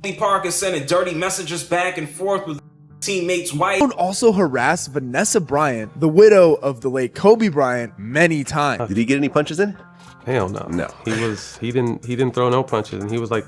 Tony Parker sending dirty messages back and forth with teammates' wife. Malone also harassed Vanessa Bryant, the widow of the late Kobe Bryant, many times. Did he get any punches in? Hell no. No. He didn't throw no punches, and he was like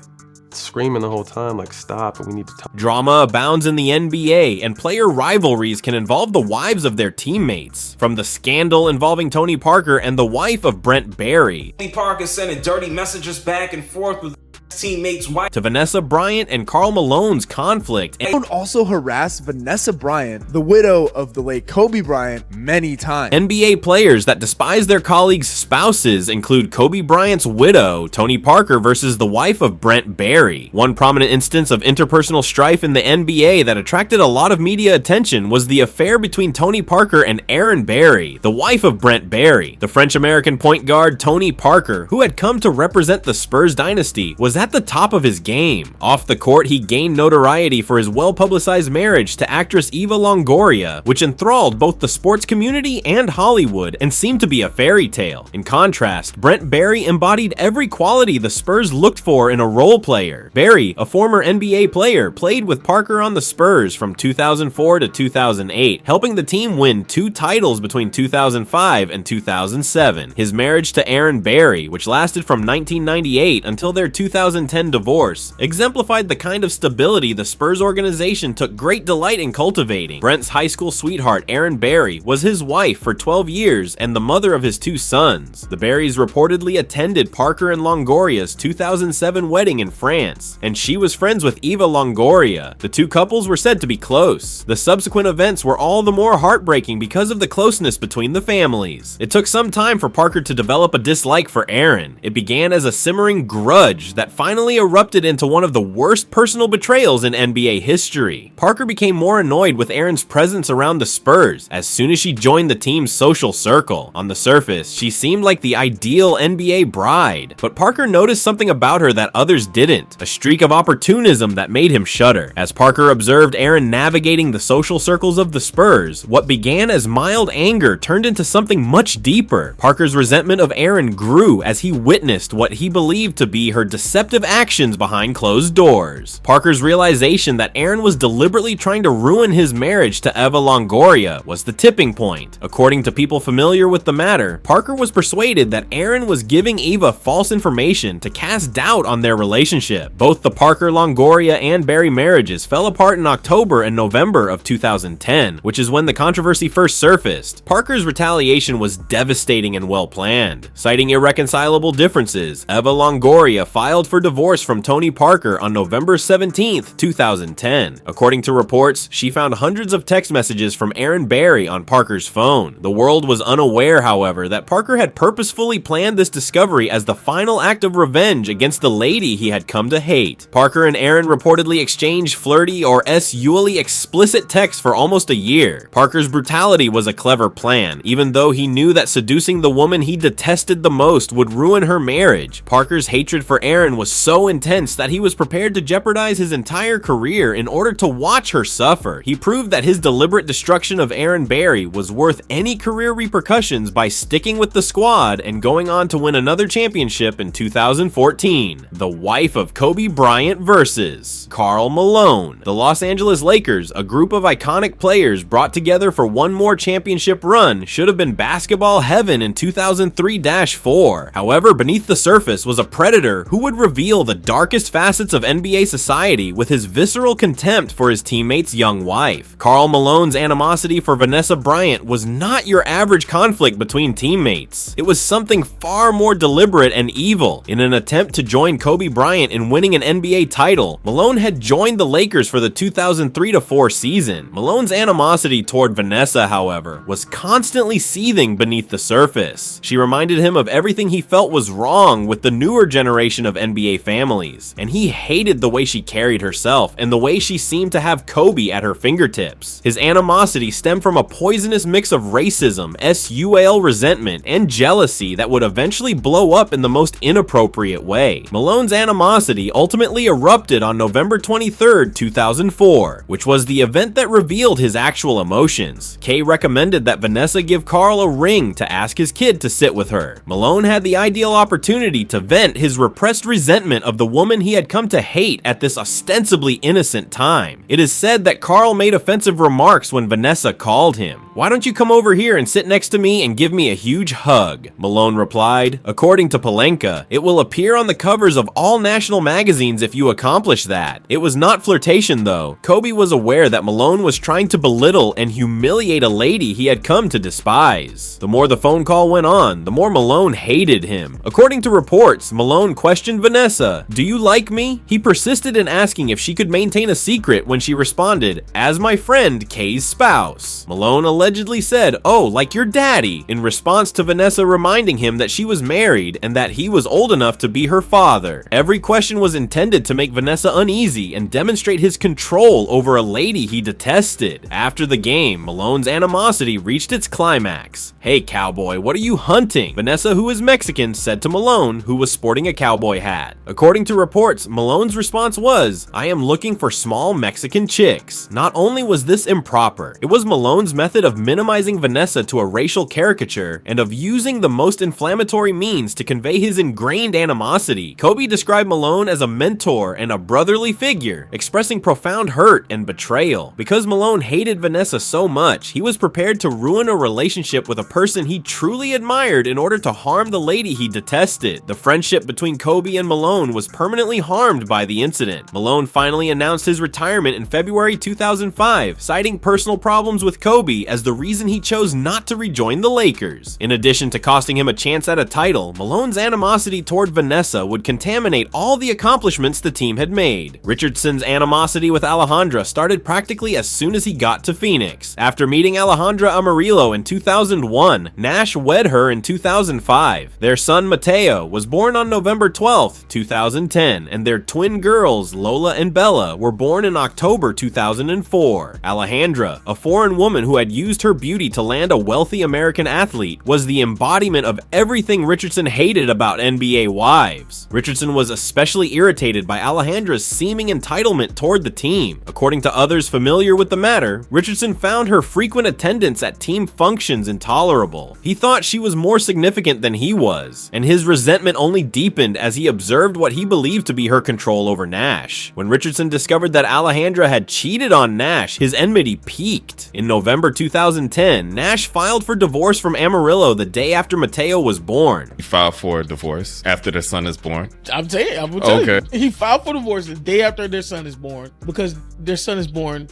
screaming the whole time, like, stop, and we need to talk. Drama abounds in the NBA, and player rivalries can involve the wives of their teammates. From the scandal involving Tony Parker and the wife of Brent Barry, Tony Parker sending dirty messages back and forth with teammates' wife, to Vanessa Bryant and Karl Malone's conflict. Malone also harassed Vanessa Bryant, the widow of the late Kobe Bryant, many times. NBA players that despise their colleagues' spouses include Kobe Bryant's widow, Tony Parker, versus the wife of Brent Barry. One prominent instance of interpersonal strife in the NBA that attracted a lot of media attention was the affair between Tony Parker and Erin Barry, the wife of Brent Barry. The French-American point guard Tony Parker, who had come to represent the Spurs dynasty, was at the top of his game. Off the court, he gained notoriety for his well-publicized marriage to actress Eva Longoria, which enthralled both the sports community and Hollywood and seemed to be a fairy tale. In contrast, Brent Barry embodied every quality the Spurs looked for in a role player. Barry, a former NBA player, played with Parker on the Spurs from 2004 to 2008, helping the team win 2 titles between 2005 and 2007. His marriage to Erin Barry, which lasted from 1998 until their 2010 divorce, exemplified the kind of stability the Spurs organization took great delight in cultivating. Brent's high school sweetheart, Erin Barry, was his wife for 12 years and the mother of his 2 sons. The Barrys reportedly attended Parker and Longoria's 2007 wedding in France, and she was friends with Eva Longoria. The 2 couples were said to be close. The subsequent events were all the more heartbreaking because of the closeness between the families. It took some time for Parker to develop a dislike for Erin. It began as a simmering grudge that finally erupted into one of the worst personal betrayals in NBA history. Parker became more annoyed with Erin's presence around the Spurs as soon as she joined the team's social circle. On the surface, she seemed like the ideal NBA bride, but Parker noticed something about her that others didn't, a streak of opportunism that made him shudder. As Parker observed Erin navigating the social circles of the Spurs, what began as mild anger turned into something much deeper. Parker's resentment of Erin grew as he witnessed what he believed to be her deceptive actions behind closed doors. Parker's realization that Erin was deliberately trying to ruin his marriage to Eva Longoria was the tipping point. According to people familiar with the matter, Parker was persuaded that Erin was giving Eva false information to cast doubt on their relationship. Both the Parker, Longoria, and Barry marriages fell apart in October and November of 2010, which is when the controversy first surfaced. Parker's retaliation was devastating and well planned. Citing irreconcilable differences, Eva Longoria filed for divorce from Tony Parker on November 17, 2010. According to reports, she found hundreds of text messages from Erin Barry on Parker's phone. The world was unaware, however, that Parker had purposefully planned this discovery as the final act of revenge against the lady he had come to hate. Parker and Erin reportedly exchanged flirty or sexually explicit texts for almost a year. Parker's brutality was a clever plan, even though he knew that seducing the woman he detested the most would ruin her marriage. Parker's hatred for Erin was so intense that he was prepared to jeopardize his entire career in order to watch her suffer. He proved that his deliberate destruction of Erin Barry was worth any career repercussions by sticking with the squad and going on to win another championship in 2014. The wife of Kobe Bryant versus Karl Malone. The Los Angeles Lakers, a group of iconic players brought together for one more championship run, should have been basketball heaven in 2003-4. However, beneath the surface was a predator who would reveal the darkest facets of NBA society with his visceral contempt for his teammate's young wife. Karl Malone's animosity for Vanessa Bryant was not your average conflict between teammates. It was something far more deliberate and evil. In an attempt to join Kobe Bryant in winning an NBA title, Malone had joined the Lakers for the 2003-4 season. Malone's animosity toward Vanessa, however, was constantly seething beneath the surface. She reminded him of everything he felt was wrong with the newer generation of NBA families, and he hated the way she carried herself and the way she seemed to have Kobe at her fingertips. His animosity stemmed from a poisonous mix of racism, SUL resentment, and jealousy that would eventually blow up in the most inappropriate way. Malone's animosity ultimately erupted on November 23, 2004, which was the event that revealed his actual emotions. Kay recommended that Vanessa give Karl a ring to ask his kid to sit with her. Malone had the ideal opportunity to vent his repressed resentment resentment of the woman he had come to hate at this ostensibly innocent time. It is said that Carl made offensive remarks when Vanessa called him. "Why don't you come over here and sit next to me and give me a huge hug?" Malone replied. According to Palenka, it will appear on the covers of all national magazines if you accomplish that. It was not flirtation though. Kobe was aware that Malone was trying to belittle and humiliate a lady he had come to despise. The more the phone call went on, the more Malone hated him. According to reports, Malone questioned Vanessa, "Do you like me?" He persisted in asking if she could maintain a secret when she responded, "As my friend Kay's spouse." Malone allegedly said, "Oh, like your daddy," in response to Vanessa reminding him that she was married and that he was old enough to be her father. Every question was intended to make Vanessa uneasy and demonstrate his control over a lady he detested. After the game, Malone's animosity reached its climax. "Hey cowboy, what are you hunting?" Vanessa, who is Mexican, said to Malone, who was sporting a cowboy hat. According to reports, Malone's response was, "I am looking for small Mexican chicks." Not only was this improper, it was Malone's method of minimizing Vanessa to a racial caricature and of using the most inflammatory means to convey his ingrained animosity. Kobe described Malone as a mentor and a brotherly figure, expressing profound hurt and betrayal. Because Malone hated Vanessa so much, he was prepared to ruin a relationship with a person he truly admired in order to harm the lady he detested. The friendship between Kobe and Malone was permanently harmed by the incident. Malone finally announced his retirement in February 2005, citing personal problems with Kobe as the reason he chose not to rejoin the Lakers. In addition to costing him a chance at a title, Malone's animosity toward Vanessa would contaminate all the accomplishments the team had made. Richardson's animosity with Alejandra started practically as soon as he got to Phoenix. After meeting Alejandra Amarillo in 2001, Nash wed her in 2005. Their son Mateo was born on November 12, 2010, and their twin girls, Lola and Bella, were born in October 2004. Alejandra, a foreign woman who had used her beauty to land a wealthy American athlete, was the embodiment of everything Richardson hated about NBA wives. Richardson was especially irritated by Alejandra's seeming entitlement toward the team. According to others familiar with the matter, Richardson found her frequent attendance at team functions intolerable. He thought she was more significant than he was, and his resentment only deepened as he observed what he believed to be her control over Nash. When Richardson discovered that Alejandra had cheated on Nash, his enmity peaked. In November 2010, Nash filed for divorce from Amarillo the day after Mateo was born. He filed for a divorce after their son is born. I'm telling you. He filed for divorce the day after their son is born because their son is born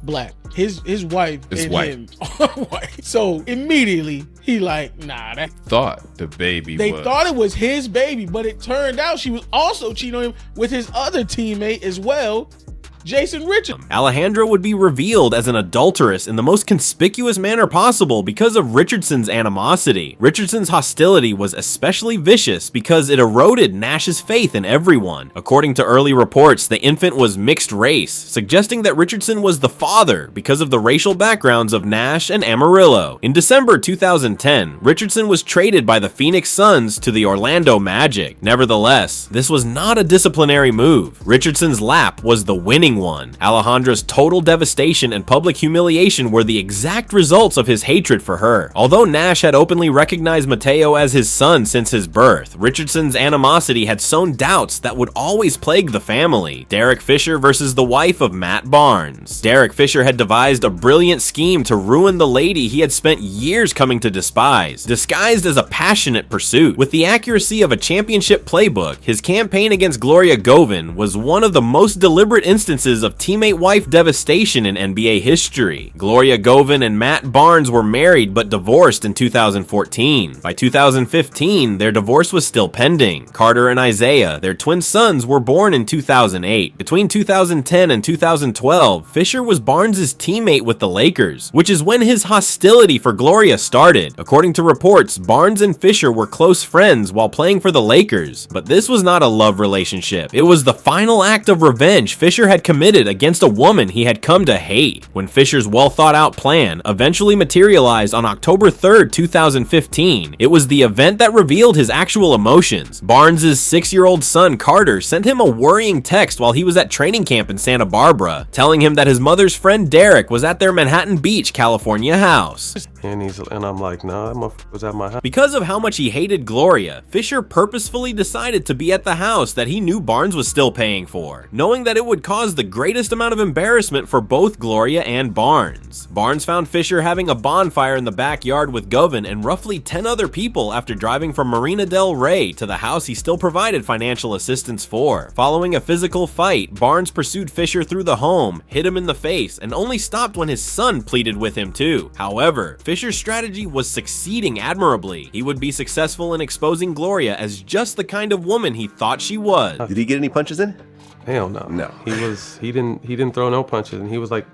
black. His wife is and white. him are white. So immediately he like, nah, that Thought the baby they was. thought it was his baby, but it turned out she was also cheating on him with his other teammate as well, Jason Richardson. Alejandra would be revealed as an adulteress in the most conspicuous manner possible because of Richardson's animosity. Richardson's hostility was especially vicious because it eroded Nash's faith in everyone. According to early reports, the infant was mixed race, suggesting that Richardson was the father because of the racial backgrounds of Nash and Amarillo. In December 2010, Richardson was traded by the Phoenix Suns to the Orlando Magic. Nevertheless, this was not a disciplinary move. Richardson's lap was the winning one. Alejandra's total devastation and public humiliation were the exact results of his hatred for her. Although Nash had openly recognized Mateo as his son since his birth, Richardson's animosity had sown doubts that would always plague the family. Derek Fisher versus the wife of Matt Barnes. Derek Fisher had devised a brilliant scheme to ruin the lady he had spent years coming to despise, disguised as a passionate pursuit. With the accuracy of a championship playbook, his campaign against Gloria Govin was one of the most deliberate instances of teammate-wife devastation in NBA history. Gloria Govin and Matt Barnes were married but divorced in 2014. By 2015, their divorce was still pending. Carter and Isaiah, their twin sons, were born in 2008. Between 2010 and 2012, Fisher was Barnes' teammate with the Lakers, which is when his hostility for Gloria started. According to reports, Barnes and Fisher were close friends while playing for the Lakers, but this was not a love relationship. It was the final act of revenge Fisher had committed against a woman he had come to hate. When Fisher's well-thought-out plan eventually materialized on October 3rd, 2015, it was the event that revealed his actual emotions. Barnes' 6-year-old son Carter sent him a worrying text while he was at training camp in Santa Barbara, telling him that his mother's friend Derek was at their Manhattan Beach, California house. And I'm like, nah, that motherfucker was at my house. Because of how much he hated Gloria, Fisher purposefully decided to be at the house that he knew Barnes was still paying for, knowing that it would cause the greatest amount of embarrassment for both Gloria and Barnes. Barnes found Fisher having a bonfire in the backyard with Govan and roughly 10 other people after driving from Marina del Rey to the house he still provided financial assistance for. Following a physical fight, Barnes pursued Fisher through the home, hit him in the face, and only stopped when his son pleaded with him too. However, Fisher's strategy was succeeding admirably. He would be successful in exposing Gloria as just the kind of woman he thought she was. Did he get any punches in? Hell no. No. He didn't throw no punches, and he was like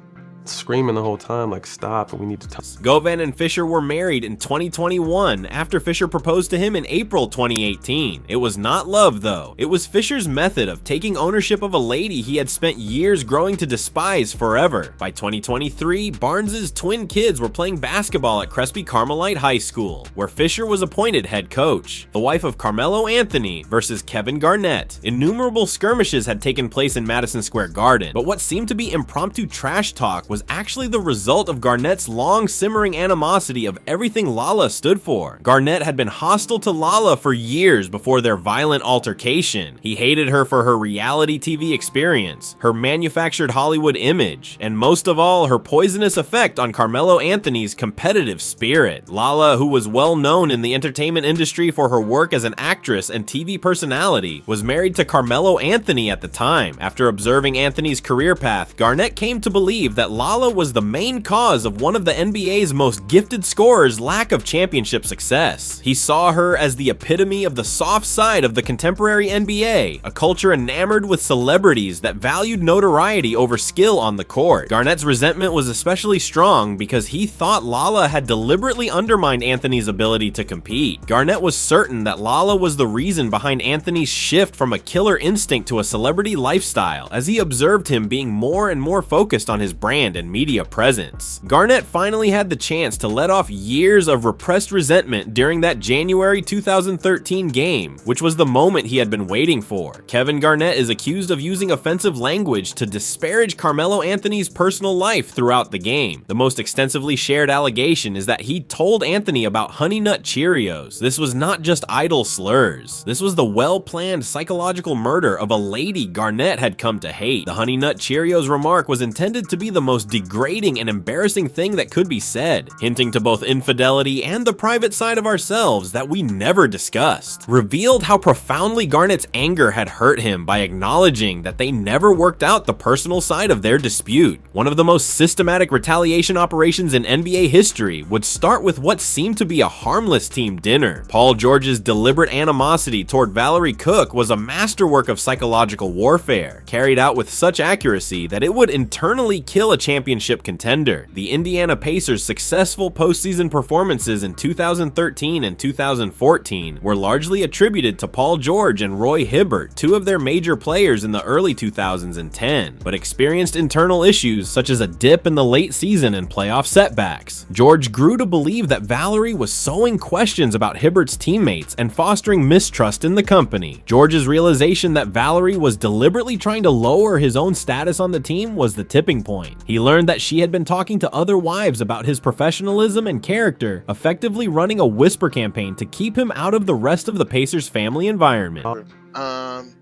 screaming the whole time, like, stop, we need to talk. Govan and Fisher were married in 2021 after Fisher proposed to him in April 2018. It was not love though. It was Fisher's method of taking ownership of a lady he had spent years growing to despise forever. By 2023, Barnes's twin kids were playing basketball at Crespi Carmelite High School, where Fisher was appointed head coach. The wife of Carmelo Anthony versus Kevin Garnett. Innumerable skirmishes had taken place in Madison Square Garden, but what seemed to be impromptu trash talk was actually the result of Garnett's long simmering animosity of everything Lala stood for. Garnett had been hostile to Lala for years before their violent altercation. He hated her for her reality TV experience, her manufactured Hollywood image, and most of all, her poisonous effect on Carmelo Anthony's competitive spirit. Lala, who was well known in the entertainment industry for her work as an actress and TV personality, was married to Carmelo Anthony at the time. After observing Anthony's career path, Garnett came to believe that Lala was the main cause of one of the NBA's most gifted scorers' lack of championship success. He saw her as the epitome of the soft side of the contemporary NBA, a culture enamored with celebrities that valued notoriety over skill on the court. Garnett's resentment was especially strong because he thought Lala had deliberately undermined Anthony's ability to compete. Garnett was certain that Lala was the reason behind Anthony's shift from a killer instinct to a celebrity lifestyle, as he observed him being more and more focused on his brand and media presence. Garnett finally had the chance to let off years of repressed resentment during that January 2013 game, which was the moment he had been waiting for. Kevin Garnett is accused of using offensive language to disparage Carmelo Anthony's personal life throughout the game. The most extensively shared allegation is that he told Anthony about Honey Nut Cheerios. This was not just idle slurs. This was the well-planned psychological murder of a lady Garnett had come to hate. The Honey Nut Cheerios remark was intended to be the most degrading and embarrassing thing that could be said, hinting to both infidelity and the private side of ourselves that we never discussed. Revealed how profoundly Garnett's anger had hurt him by acknowledging that they never worked out the personal side of their dispute. One of the most systematic retaliation operations in NBA history would start with what seemed to be a harmless team dinner. Paul George's deliberate animosity toward Valerie Cook was a masterwork of psychological warfare, carried out with such accuracy that it would internally kill a championship contender. The Indiana Pacers' successful postseason performances in 2013 and 2014 were largely attributed to Paul George and Roy Hibbert, two of their major players in the early 2010, but experienced internal issues such as a dip in the late season and playoff setbacks. George grew to believe that Valerie was sowing questions about Hibbert's teammates and fostering mistrust in the company. George's realization that Valerie was deliberately trying to lower his own status on the team was the tipping point. He learned that she had been talking to other wives about his professionalism and character, effectively running a whisper campaign to keep him out of the rest of the Pacers' family environment. 9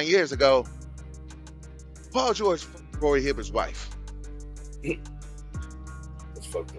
years ago, Paul George fucked Roy Hibbert's wife.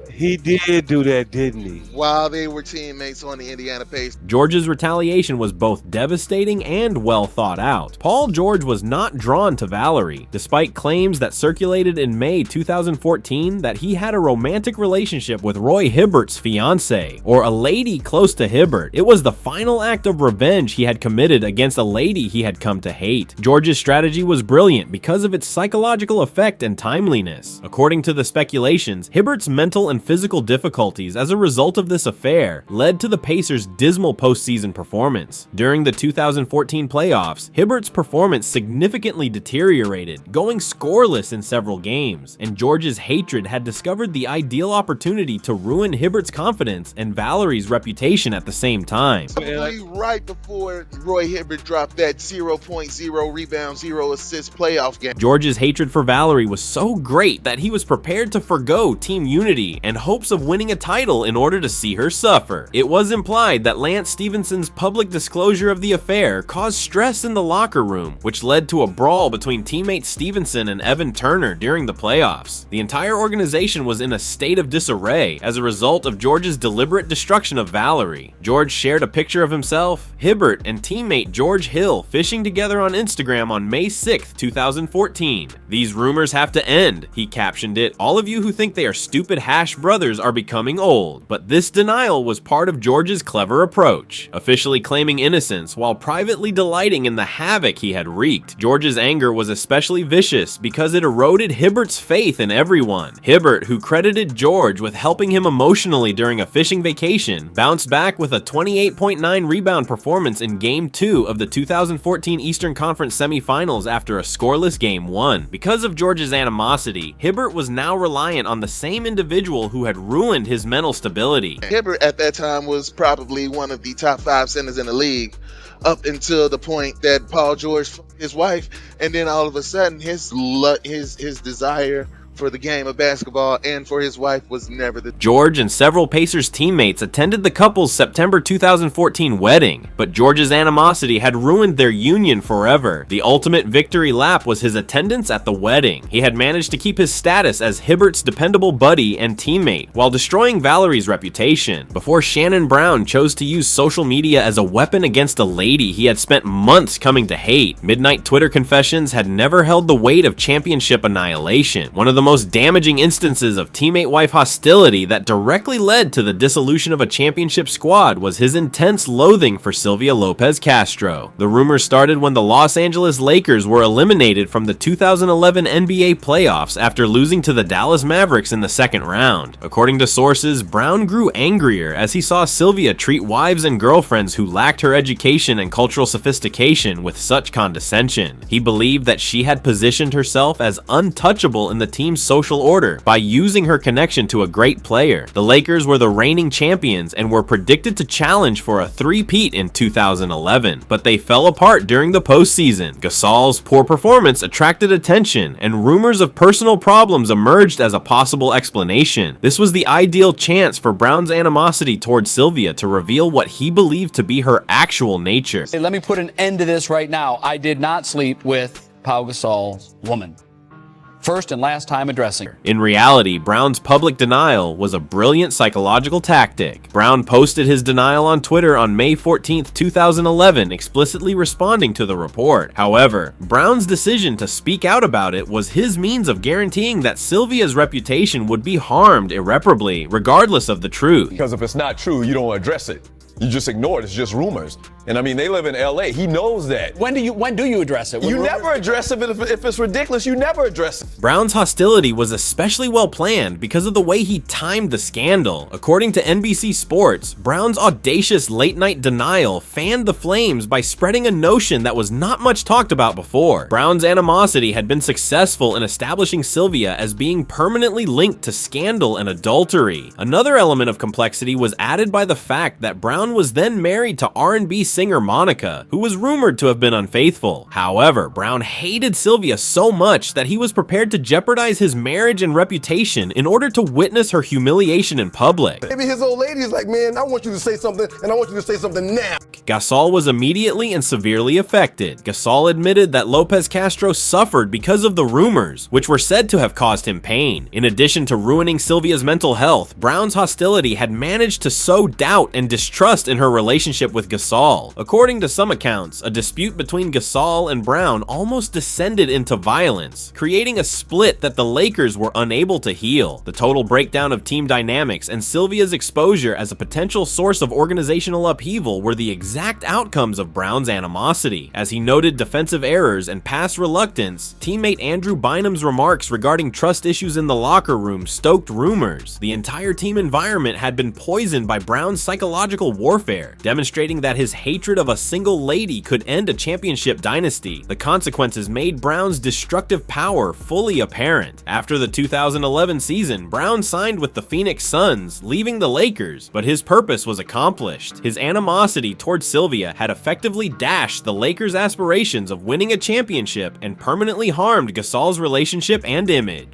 He did do that, didn't he? While they were teammates on the Indiana Pacers. George's retaliation was both devastating and well thought out. Paul George was not drawn to Valerie, despite claims that circulated in May 2014 that he had a romantic relationship with Roy Hibbert's fiancée, or a lady close to Hibbert. It was the final act of revenge he had committed against a lady he had come to hate. George's strategy was brilliant because of its psychological effect and timeliness. According to the speculations, Hibbert's mental and physical difficulties as a result of this affair led to the Pacers' dismal postseason performance. During the 2014 playoffs, Hibbert's performance significantly deteriorated, going scoreless in several games, and George's hatred had discovered the ideal opportunity to ruin Hibbert's confidence and Valerie's reputation at the same time. Probably right before Roy Hibbert dropped that 0.0 rebound, 0 assist playoff game. George's hatred for Valerie was so great that he was prepared to forgo team unity opportunity and hopes of winning a title in order to see her suffer. It was implied that Lance Stephenson's public disclosure of the affair caused stress in the locker room, which led to a brawl between teammates Stephenson and Evan Turner during the playoffs. The entire organization was in a state of disarray as a result of George's deliberate destruction of Valerie. George shared a picture of himself, Hibbert, and teammate George Hill fishing together on Instagram on May 6, 2014. "These rumors have to end," he captioned it. "All of you who think they are stupid hash brothers are becoming old." But this denial was part of George's clever approach, officially claiming innocence while privately delighting in the havoc he had wreaked. George's anger was especially vicious because it eroded Hibbert's faith in everyone. Hibbert, who credited George with helping him emotionally during a fishing vacation, bounced back with a 28.9 rebound performance in Game 2 of the 2014 Eastern Conference semifinals after a scoreless Game 1. Because of George's animosity, Hibbert was now reliant on the same individual who had ruined his mental stability. Hibbert at that time was probably one of the top 5 centers in the league, up until the point that Paul George fucked his wife, and then all of a sudden his desire for the game of basketball and for his wife was never the. George and several Pacers teammates attended the couple's September 2014 wedding, but George's animosity had ruined their union forever. The ultimate victory lap was his attendance at the wedding. He had managed to keep his status as Hibbert's dependable buddy and teammate while destroying Valerie's reputation. Before Shannon Brown chose to use social media as a weapon against a lady he had spent months coming to hate, Midnight Twitter confessions had never held the weight of championship annihilation. One of the most damaging instances of teammate-wife hostility that directly led to the dissolution of a championship squad was his intense loathing for Sylvia Lopez Castro. The rumors started when the Los Angeles Lakers were eliminated from the 2011 NBA playoffs after losing to the Dallas Mavericks in the second round. According to sources, Brown grew angrier as he saw Sylvia treat wives and girlfriends who lacked her education and cultural sophistication with such condescension. He believed that she had positioned herself as untouchable in the team's social order by using her connection to a great player. The Lakers were the reigning champions and were predicted to challenge for a three-peat in 2011, but they fell apart during the postseason. Gasol's poor performance attracted attention, and rumors of personal problems emerged as a possible explanation. This was the ideal chance for Brown's animosity towards Sylvia to reveal what he believed to be her actual nature. Hey, let me put an end to this right now. I did not sleep with Pau Gasol's woman. First and last time addressing her. In reality, Brown's public denial was a brilliant psychological tactic. Brown posted his denial on Twitter on May 14, 2011, explicitly responding to the report. However, Brown's decision to speak out about it was his means of guaranteeing that Sylvia's reputation would be harmed irreparably, regardless of the truth. Because if it's not true, you don't address it. You just ignore it. It's just rumors. And I mean, they live in LA. He knows that. When do you address it? You never address it. If it's ridiculous, you never address it. Brown's hostility was especially well planned because of the way he timed the scandal. According to NBC Sports, Brown's audacious late-night denial fanned the flames by spreading a notion that was not much talked about before. Brown's animosity had been successful in establishing Sylvia as being permanently linked to scandal and adultery. Another element of complexity was added by the fact that Brown was then married to R&B singer Monica, who was rumored to have been unfaithful. However, Brown hated Sylvia so much that he was prepared to jeopardize his marriage and reputation in order to witness her humiliation in public. Maybe his old lady is like, man, I want you to say something, and I want you to say something now. Gasol was immediately and severely affected. Gasol admitted that Lopez Castro suffered because of the rumors, which were said to have caused him pain. In addition to ruining Sylvia's mental health, Brown's hostility had managed to sow doubt and distrust in her relationship with Gasol. According to some accounts, a dispute between Gasol and Brown almost descended into violence, creating a split that the Lakers were unable to heal. The total breakdown of team dynamics and Sylvia's exposure as a potential source of organizational upheaval were the exact outcomes of Brown's animosity. As he noted defensive errors and past reluctance, teammate Andrew Bynum's remarks regarding trust issues in the locker room stoked rumors. The entire team environment had been poisoned by Brown's psychological warfare, demonstrating that his hatred of a single lady could end a championship dynasty. The consequences made Brown's destructive power fully apparent. After the 2011 season, Brown signed with the Phoenix Suns, leaving the Lakers, but his purpose was accomplished. His animosity towards Sylvia had effectively dashed the Lakers' aspirations of winning a championship and permanently harmed Gasol's relationship and image.